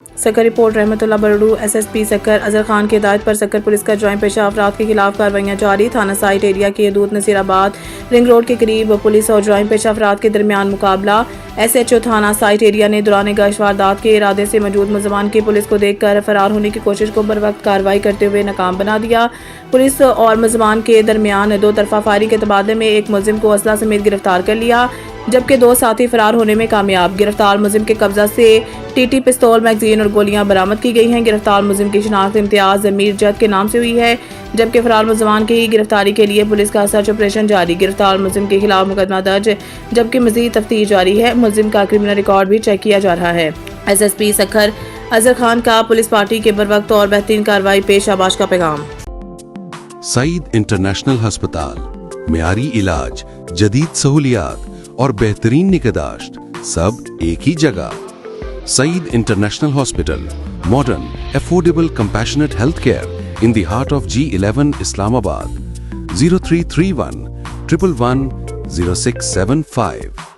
سکر report رحمت اللہ بروڈو S S P سکر اظہر خان کی ہدایت پر سکر پولیس کا جرائم پیشہ افراد کے خلاف کارروائیاں جاری۔ تھانہ سائٹ ایریا کی حدود نصیر آباد رنگ روڈ کے قریب پولیس اور جرائم پیشہ افراد کے درمیان مقابلہ۔ ایس ایچ او تھانہ سائٹ ایریا نے دوران گشت واردات کے ارادے سے موجود ملزمان کی پولیس کو دیکھ کر فرار ہونے کی کوشش کو بروقت کارروائی کرتے ہوئے ناکام بنا دیا۔ پولیس اور ملزمان کے درمیان دو طرفہ فائرنگ کے تبادلے میں ایک ملزم کو اسلحہ سمیت گرفتار کر لیا، جبکہ دو ساتھی فرار ہونے میں کامیاب۔ گرفتار ملزم کے قبضہ سے ٹی ٹی پستول، میگزین اور گولیاں برآمد کی گئی ہیں۔ گرفتار ملزم کی شناخت امتیاز میر جد کے نام سے ہوئی ہے، جبکہ فرار ملزمان کی گرفتاری کے لیے پولیس کا سرچ آپریشن جاری۔ گرفتار ملزم کے خلاف مقدمہ درج، جبکہ مزید تفتیش جاری ہے۔ ملزم کا کرمنل ریکارڈ بھی چیک کیا جا رہا ہے۔ ایس ایس پی سکر اظہر خان کا پولیس پارٹی کے بروقت اور بہترین کارروائی پیش شاباش کا پیغام۔ سعید انٹرنیشنل ہسپتال، معیاری علاج، جدید سہولیات اور بہترین نگہداشت سب ایک ہی جگہ۔ Saeed international hospital, modern, affordable, compassionate health care in the heart of G11 Islamabad 0331 111 0675